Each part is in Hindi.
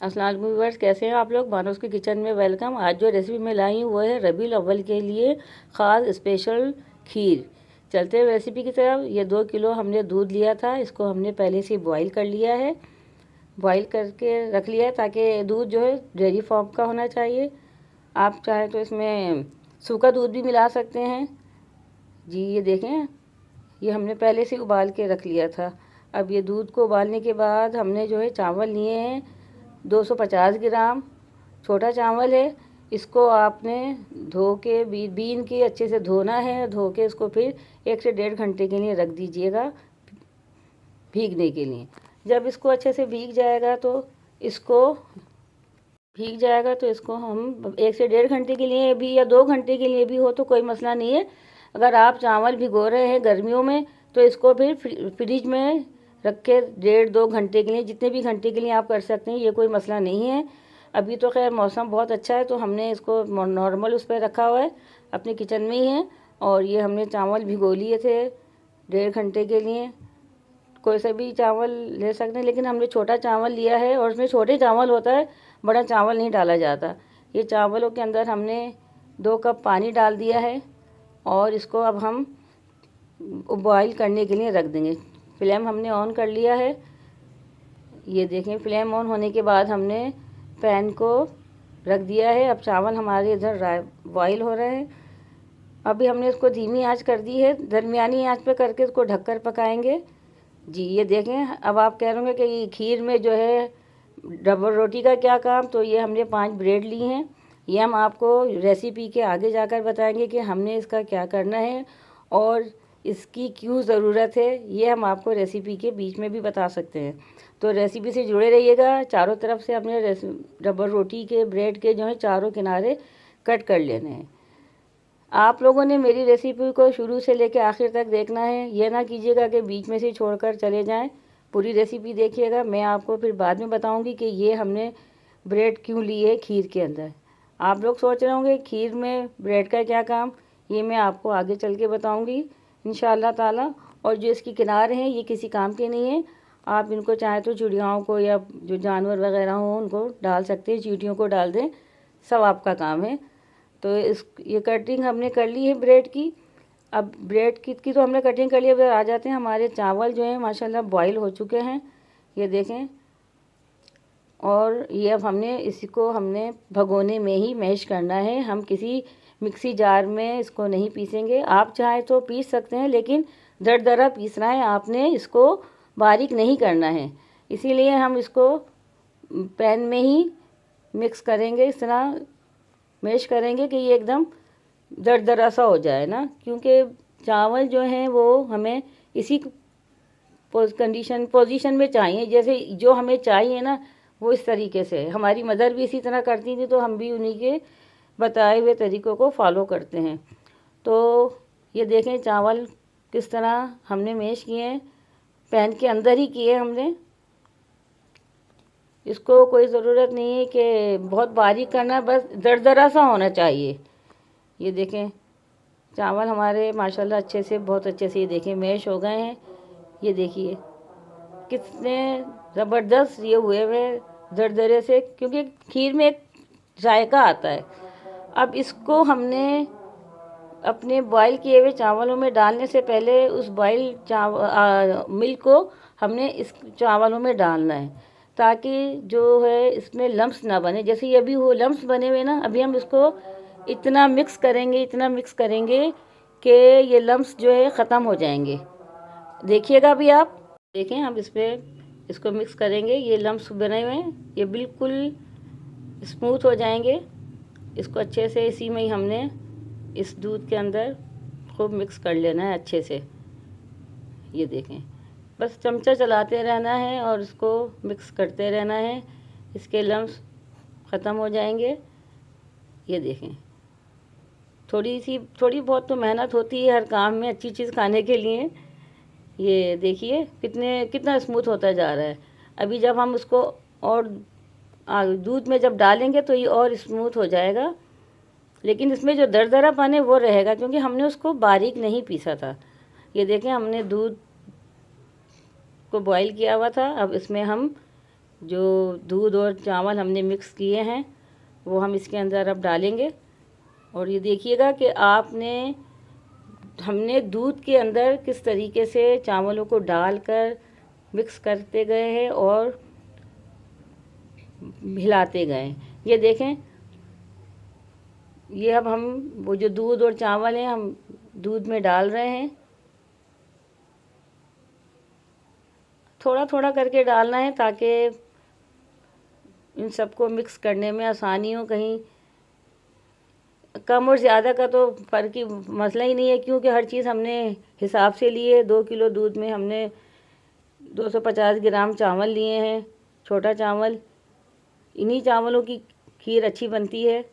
अस्सलाम वालेकुम व्यूअर्स, कैसे हैं आप लोग। मानोस के किचन में वेलकम। आज जो रेसिपी मैं लाई हूँ वो है रबीउल अव्वल के लिए ख़ास स्पेशल खीर। चलते हैं रेसिपी की तरफ। ये 2 किलो हमने दूध लिया था, इसको हमने पहले से बॉईल कर लिया है। बॉईल करके रख लिया है ताकि दूध जो है डेयरी फॉर्म का होना चाहिए। आप चाहें तो इसमें सूखा दूध भी मिला सकते हैं जी। ये देखें, ये हमने पहले से उबाल के रख लिया था। अब ये दूध को उबालने के बाद हमने जो है चावल लिए हैं 250 ग्राम। छोटा चावल है, इसको आपने धो के बीन के अच्छे से धोना है। धो के इसको फिर 1 से 1.5 घंटे के लिए रख दीजिएगा भीगने के लिए। जब इसको अच्छे से भीग जाएगा तो इसको हम 1 से 1.5 घंटे के लिए भी या 2 घंटे के लिए भी हो तो कोई मसला नहीं है। अगर आप चावल भिगो रहे हैं गर्मियों में तो इसको फिर फ्रिज में रख के 1.5-2 घंटे के लिए, जितने भी घंटे के लिए आप कर सकते हैं, ये कोई मसला नहीं है। अभी तो खैर मौसम बहुत अच्छा है तो हमने इसको नॉर्मल उस पर रखा हुआ है, अपने किचन में ही है। और ये हमने चावल भिगो लिए थे 1.5 घंटे के लिए। कोई सा भी चावल ले सकते हैं, लेकिन हमने छोटा चावल लिया है और उसमें छोटे चावल होता है, बड़ा चावल नहीं डाला जाता। ये चावलों के अंदर हमने 2 कप पानी डाल दिया है और इसको अब हम बॉईल करने के लिए रख देंगे। फ्लेम हमने ऑन कर लिया है। ये देखें, फ्लेम ऑन होने के बाद हमने पैन को रख दिया है। अब चावल हमारे इधर बॉईल हो रहे हैं। अभी हमने इसको धीमी आंच कर दी है, दरमियानी आंच पे करके इसको ढककर पकाएंगे जी। ये देखें, अब आप कह रहे होंगे कि खीर में जो है डबल रोटी का क्या काम। तो ये हमने 5 ब्रेड ली हैं। ये हम आपको रेसिपी के आगे जाकर बताएंगे कि हमने इसका क्या करना है और इसकी क्यों ज़रूरत है। ये हम आपको रेसिपी के बीच में भी बता सकते हैं। तो रेसिपी से जुड़े रहिएगा। चारों तरफ से अपने डबल रोटी के ब्रेड के जो है चारों किनारे कट कर लेने हैं। आप लोगों ने मेरी रेसिपी को शुरू से लेकर आखिर तक देखना है। ये ना कीजिएगा कि बीच में से छोड़कर चले जाएं। पूरी रेसिपी देखिएगा। मैं आपको फिर बाद में बताऊंगी कि ये हमने ब्रेड क्यों लिए खीर के अंदर। आप लोग सोच रहे होंगे खीर में ब्रेड का क्या काम। ये मैं आपको आगे चल के बताऊँगी इंशाअल्लाह ताला। और जो इसकी किनारे हैं ये किसी काम के नहीं है। आप इनको चाहे तो चिड़ियाओं को या जो जानवर वगैरह हों उनको डाल सकते हैं, चींटियों को डाल दें, सब आपका काम है। तो ये कटिंग हमने कर ली है ब्रेड की। अब ब्रेड की तो हमने कटिंग कर ली। अब आ जाते हैं, हमारे चावल जो हैं माशाल्लाह बॉईल हो चुके हैं, ये देखें। और ये अब इसको हमने भगोने में ही मैश करना है। हम किसी मिक्सी जार में इसको नहीं पीसेंगे। आप चाहे तो पीस सकते हैं, लेकिन दरदरा पीसना है आपने, इसको बारीक नहीं करना है। इसीलिए हम इसको पैन में ही मिक्स करेंगे, इस तरह मैश करेंगे कि ये एकदम दरदरा सा हो जाए ना, क्योंकि चावल जो हैं वो हमें इसी पोजीशन में चाहिए, जैसे जो हमें चाहिए ना वो इस तरीके से। हमारी मदर भी इसी तरह करती थी तो हम भी उन्हीं के बताए हुए तरीक़ों को फॉलो करते हैं। तो ये देखें चावल किस तरह हमने मैश किए हैं, पैन के अंदर ही किए हमने। इसको कोई ज़रूरत नहीं है कि बहुत बारीक करना, बस दरदरा सा होना चाहिए। ये देखें चावल हमारे माशाल्लाह अच्छे से, बहुत अच्छे से ये देखें मैश हो गए हैं। ये देखिए कितने ज़बरदस्त ये हुए दरदरे से, क्योंकि खीर में एक जायका आता है। अब इसको हमने अपने बॉईल किए हुए चावलों में डालने से पहले उस बॉईल मिल्क को हमने इस चावलों में डालना है, ताकि जो है इसमें लम्स ना बने। जैसे ये अभी वो लम्स बने हुए ना, अभी हम इसको इतना मिक्स करेंगे कि ये लम्स जो है ख़त्म हो जाएंगे। देखिएगा अभी आप देखें, हम इसको मिक्स करेंगे। ये लम्स बने हुए हैं, ये बिल्कुल स्मूथ हो जाएंगे। इसको अच्छे से इसी में ही हमने इस दूध के अंदर खूब मिक्स कर लेना है अच्छे से। ये देखें, बस चमचा चलाते रहना है और इसको मिक्स करते रहना है, इसके लम्स ख़त्म हो जाएंगे। ये देखें, थोड़ी बहुत तो मेहनत होती है हर काम में, अच्छी चीज़ खाने के लिए। ये देखिए कितना स्मूथ होता जा रहा है। अभी जब हम उसको और दूध में जब डालेंगे तो ये और स्मूथ हो जाएगा, लेकिन इसमें जो दरदरापन है वो रहेगा, क्योंकि हमने उसको बारीक नहीं पीसा था। ये देखें, हमने दूध को बॉईल किया हुआ था। अब इसमें हम जो दूध और चावल हमने मिक्स किए हैं वो हम इसके अंदर अब डालेंगे। और ये देखिएगा कि हमने दूध के अंदर किस तरीके से चावलों को डालकर मिक्स करते गए हैं और हिलाते गए। ये देखें, ये अब हम वो जो दूध और चावल हैं हम दूध में डाल रहे हैं। थोड़ा थोड़ा करके डालना है ताकि इन सबको मिक्स करने में आसानी हो। कहीं कम और ज़्यादा का तो फ़र्क ही मसला ही नहीं है, क्योंकि हर चीज़ हमने हिसाब से लिए। 2 किलो दूध में हमने 250 ग्राम चावल लिए हैं, छोटा चावल। इन्हीं चावलों की खीर अच्छी बनती है।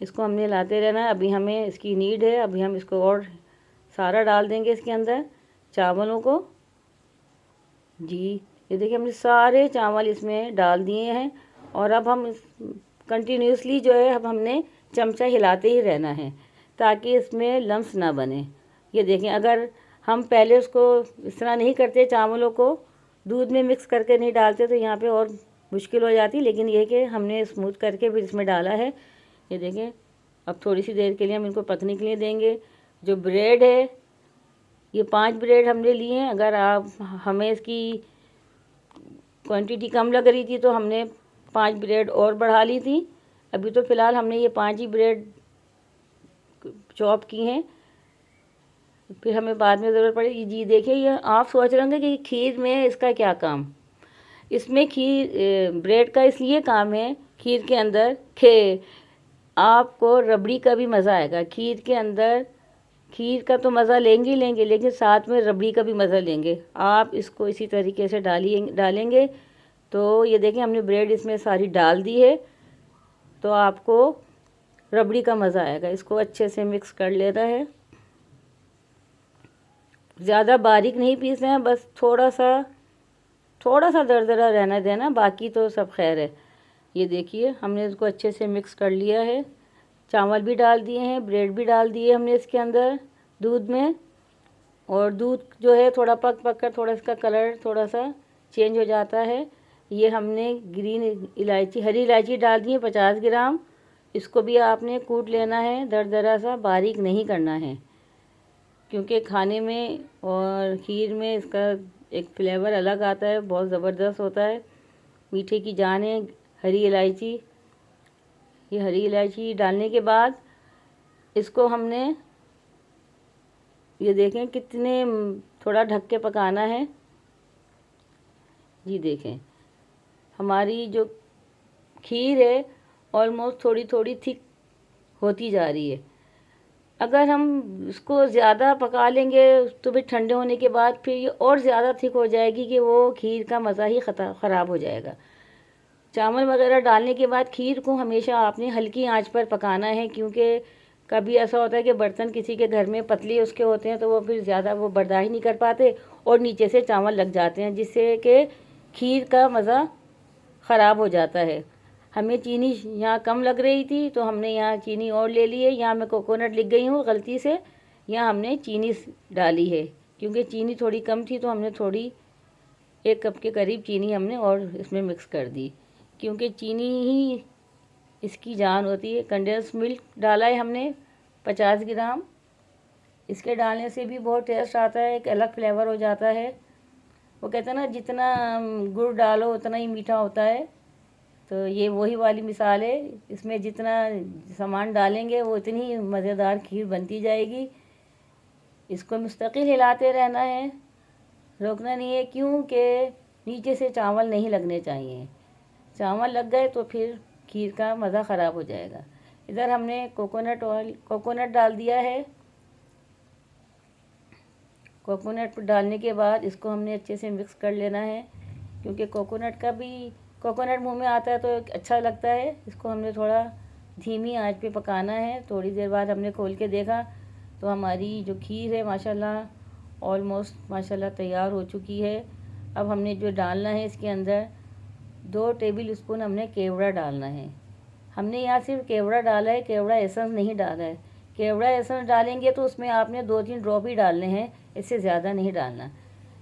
इसको हमने लाते रहना है। अभी हमें इसकी नीड है, अभी हम इसको और सारा डाल देंगे इसके अंदर चावलों को। जी ये देखिए, हमने सारे चावल इसमें डाल दिए हैं और अब हम कंटिन्यूसली जो है अब हमने चमचा हिलाते ही रहना है ताकि इसमें लम्स ना बने। ये देखें, अगर हम पहले उसको इस तरह नहीं करते, चावलों को दूध में मिक्स करके नहीं डालते, तो यहाँ पे और मुश्किल हो जाती। लेकिन ये कि हमने स्मूथ करके फिर इसमें डाला है। ये देखें, अब थोड़ी सी देर के लिए हम इनको पकने के लिए देंगे। जो ब्रेड है, ये 5 ब्रेड हमने लिए हैं। अगर हमें इसकी क्वांटिटी कम लग रही थी तो हमने 5 ब्रेड और बढ़ा ली थी। अभी तो फ़िलहाल हमने ये 5 ही ब्रेड चॉप की हैं, फिर हमें बाद में ज़रूरत पड़ेगी। जी देखिए, ये आप सोच रहे होंगे कि खीर में इसका क्या काम। इसमें ब्रेड का इसलिए काम है खीर के अंदर कि आपको रबड़ी का भी मज़ा आएगा। खीर के अंदर खीर का तो मज़ा लेंगे ही लेंगे, लेकिन साथ में रबड़ी का भी मज़ा लेंगे। आप इसको इसी तरीके से डालेंगे तो ये देखें, हमने ब्रेड इसमें सारी डाल दी है, तो आपको रबड़ी का मज़ा आएगा। इसको अच्छे से मिक्स कर लेना है। ज़्यादा बारीक नहीं पीसना है, बस थोड़ा सा दरदरा रहना देना, बाकी तो सब खैर है। ये देखिए, हमने इसको अच्छे से मिक्स कर लिया है। चावल भी डाल दिए हैं, ब्रेड भी डाल दिए हमने इसके अंदर दूध में। और दूध जो है थोड़ा पक कर थोड़ा इसका कलर थोड़ा सा चेंज हो जाता है। ये हमने हरी इलायची डाल दी है 50 ग्राम। इसको भी आपने कूट लेना है, दरदरा सा, बारीक नहीं करना है, क्योंकि खाने में और खीर में इसका एक फ्लेवर अलग आता है, बहुत ज़बरदस्त होता है। मीठे की जान है हरी इलायची। ये हरी इलायची डालने के बाद इसको हमने ये देखें कितने थोड़ा ढक के पकाना है। जी देखें, हमारी जो खीर है ऑलमोस्ट थोड़ी थोड़ी थिक होती जा रही है। अगर हम इसको ज़्यादा पका लेंगे तो फिर ठंडे होने के बाद फिर ये और ज़्यादा थिक हो जाएगी कि वो खीर का मज़ा ही ख़राब हो जाएगा। चावल वगैरह डालने के बाद खीर को हमेशा आपने हल्की आंच पर पकाना है, क्योंकि कभी ऐसा होता है कि बर्तन किसी के घर में पतले उसके होते हैं तो वो फिर ज़्यादा वो बर्दाश्त नहीं कर पाते और नीचे से चावल लग जाते हैं, जिससे कि खीर का मज़ा ख़राब हो जाता है। हमें चीनी यहाँ कम लग रही थी तो हमने यहाँ चीनी और ले ली है। यहाँ मैं कोकोनट लिख गई हूँ गलती से, यहाँ हमने चीनी डाली है, क्योंकि चीनी थोड़ी कम थी तो हमने थोड़ी 1 कप के करीब चीनी हमने और इसमें मिक्स कर दी, क्योंकि चीनी ही इसकी जान होती है। कंडेंस मिल्क डाला है हमने 50 ग्राम। इसके डालने से भी बहुत टेस्ट आता है, एक अलग फ्लेवर हो जाता है। वो कहते हैं ना, जितना गुड़ डालो उतना ही मीठा होता है। तो ये वही वाली मिसाल है, इसमें जितना सामान डालेंगे वो इतनी मज़ेदार खीर बनती जाएगी। इसको मुस्तकिल हिलाते रहना है, रोकना नहीं है, क्योंकि नीचे से चावल नहीं लगने चाहिए। चावल लग गए तो फिर खीर का मज़ा ख़राब हो जाएगा। इधर हमने कोकोनट डाल दिया है। कोकोनट डालने के बाद इसको हमने अच्छे से मिक्स कर लेना है, क्योंकि कोकोनट मुंह में आता है तो अच्छा लगता है। इसको हमने थोड़ा धीमी आंच पे पकाना है। थोड़ी देर बाद हमने खोल के देखा तो हमारी जो खीर है माशाल्लाह ऑलमोस्ट माशाल्लाह तैयार हो चुकी है। अब हमने जो डालना है इसके अंदर 2 टेबल स्पून हमने केवड़ा डालना है। हमने यहाँ सिर्फ केवड़ा डाला है, केवड़ा एसेंस नहीं डाला है। केवड़ा एसेंस डालेंगे तो उसमें आपने 2-3 ड्रॉप ही डालने हैं, इससे ज़्यादा नहीं डालना।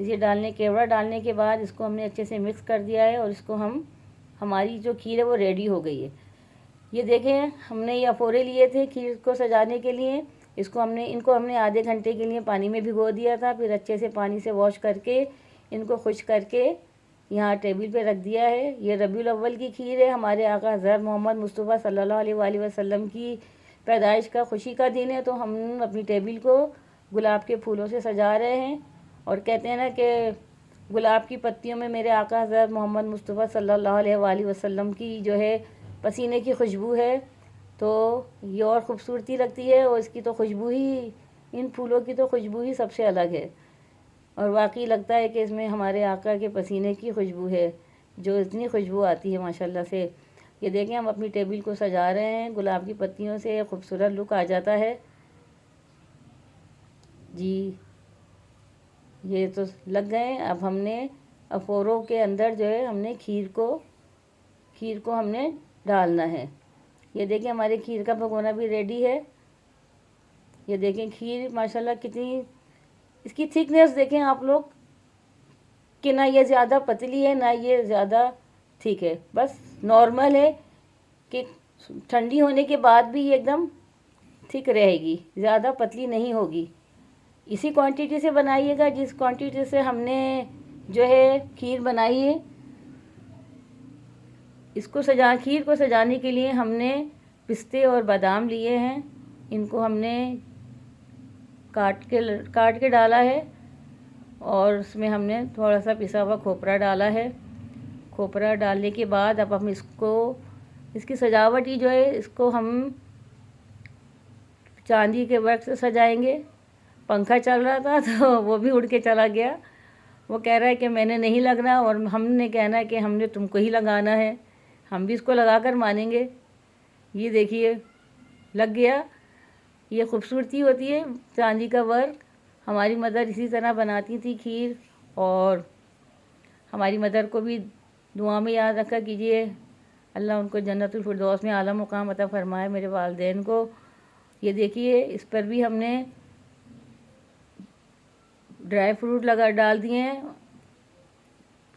इसे केवड़ा डालने के बाद इसको हमने अच्छे से मिक्स कर दिया है और इसको हमारी जो खीर है वो रेडी हो गई है। ये देखें, हमने ये अफोरे लिए थे खीर को सजाने के लिए। इनको हमने आधे घंटे के लिए पानी में भिगो दिया था, फिर अच्छे से पानी से वॉश करके इनको खुश करके यहाँ टेबल पे रख दिया है। ये रबीउल अव्वल की खीर है। हमारे आका हज़रत मोहम्मद मुस्तफ़ा सल्लल्लाहु अलैहि वसल्लम की पैदाइश का खुशी का दिन है, तो हम अपनी टेबल को गुलाब के फूलों से सजा रहे हैं और कहते हैं ना कि गुलाब की पत्तियों में मेरे आका हज़रत मोहम्मद मुस्तफ़ा सल्लल्लाहु अलैहि वसल्लम की जो है पसीने की खुशबू है, तो ये और ख़ूबसूरती लगती है। और इसकी तो खुशबू ही, इन फूलों की तो खुशबू ही सबसे अलग है और वाकई लगता है कि इसमें हमारे आका के पसीने की खुशबू है, जो इतनी खुशबू आती है माशाल्लाह से। ये देखें, हम अपनी टेबल को सजा रहे हैं गुलाब की पत्तियों से, खूबसूरत लुक आ जाता है जी। ये तो लग गए। अब हमने अफोरों के अंदर जो है हमने खीर को हमने डालना है। ये देखिए, हमारे खीर का भगोना भी रेडी है। ये देखें खीर माशाल्लाह कितनी, इसकी थिकनेस देखें आप लोग कि ना ये ज़्यादा पतली है ना ये ज़्यादा थिक है, बस नॉर्मल है कि ठंडी होने के बाद भी ये एकदम थिक रहेगी, ज़्यादा पतली नहीं होगी। इसी क्वांटिटी से बनाइएगा जिस क्वांटिटी से हमने जो है खीर बनाई है। खीर को सजाने के लिए हमने पिस्ते और बादाम लिए हैं, इनको हमने काट के डाला है और उसमें हमने थोड़ा सा पिसा हुआ खोपरा डाला है। खोपरा डालने के बाद अब हम इसकी सजावट ही जो है, इसको हम चांदी के वर्क से सजाएंगे। पंखा चल रहा था तो वो भी उड़ के चला गया। वो कह रहा है कि मैंने नहीं लगना और हमने कहना है कि हमने तुमको ही लगाना है, हम भी इसको लगा कर मानेंगे। ये देखिए लग गया। ये खूबसूरती होती है चांदी का वर्क। हमारी मदर इसी तरह बनाती थी खीर, और हमारी मदर को भी दुआ में याद रखा कीजिए, अल्लाह उनको जन्नतुल फिरदौस में आला मुकाम अता फरमाए, मेरे वालिदैन को। ये देखिए, इस पर भी हमने ड्राई फ्रूट डाल दिए हैं,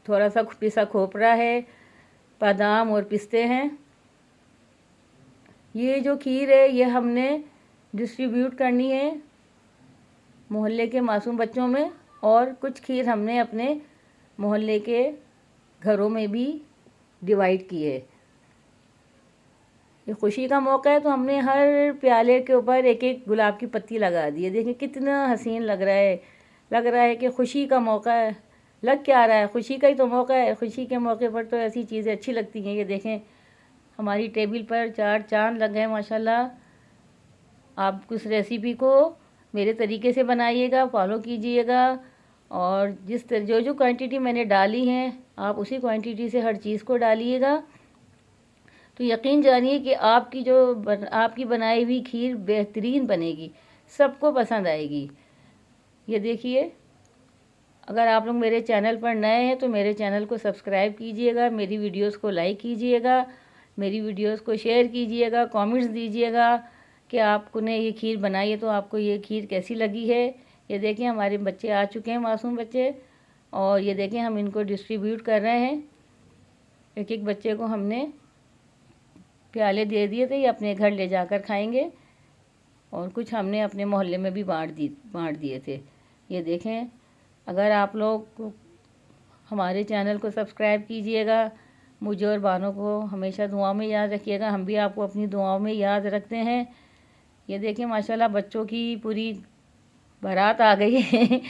थोड़ा सा पिसा खोपरा है, बादाम और पिस्ते हैं। ये जो खीर है ये हमने डिस्ट्रीब्यूट करनी है मोहल्ले के मासूम बच्चों में, और कुछ खीर हमने अपने मोहल्ले के घरों में भी डिवाइड की है। ये खुशी का मौका है तो हमने हर प्याले के ऊपर एक एक गुलाब की पत्ती लगा दी है। देखिए कितना हसीन लग रहा है कि खुशी का मौका है। लग क्या रहा है, खुशी का ही तो मौका है। खुशी के मौके पर तो ऐसी चीज़ें अच्छी लगती हैं। ये देखें, हमारी टेबल पर 4 चाँद लग गए माशाल्लाह। आप उस रेसिपी को मेरे तरीके से बनाइएगा, फॉलो कीजिएगा, और जो क्वांटिटी मैंने डाली है आप उसी क्वांटिटी से हर चीज़ को डालिएगा, तो यकीन जानिए कि आपकी बनाई हुई खीर बेहतरीन बनेगी, सबको पसंद आएगी। ये देखिए, अगर आप लोग मेरे चैनल पर नए हैं तो मेरे चैनल को सब्सक्राइब कीजिएगा, मेरी वीडियोस को लाइक कीजिएगा, मेरी वीडियोस को शेयर कीजिएगा, कमेंट्स दीजिएगा कि आपने ये खीर बनाई है तो आपको ये खीर कैसी लगी है। ये देखें, हमारे बच्चे आ चुके हैं, मासूम बच्चे, और ये देखें हम इनको डिस्ट्रीब्यूट कर रहे हैं। एक एक बच्चे को हमने प्याले दे दिए थे, ये अपने घर ले जाकर खाएंगे, और कुछ हमने अपने मोहल्ले में भी बांट दिए थे। ये देखें, अगर आप लोग हमारे चैनल को सब्सक्राइब कीजिएगा, मुझे और बानों को हमेशा दुआ में याद रखिएगा, हम भी आपको अपनी दुआओं में याद रखते हैं। ये देखें माशाल्लाह बच्चों की पूरी बारात आ गई है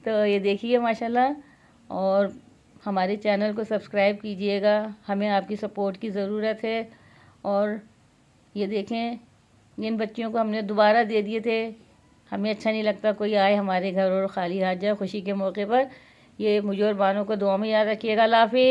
तो ये देखिए माशाल्लाह, और हमारे चैनल को सब्सक्राइब कीजिएगा, हमें आपकी सपोर्ट की ज़रूरत है। और ये देखें, इन बच्चियों को हमने दोबारा दे दिए थे। हमें अच्छा नहीं लगता कोई आए हमारे घर और ख़ाली हाथ जाए खुशी के मौके पर। ये मुझे और बानों को दुआ में याद रखिएगा। अल्लाह हाफ़िज़।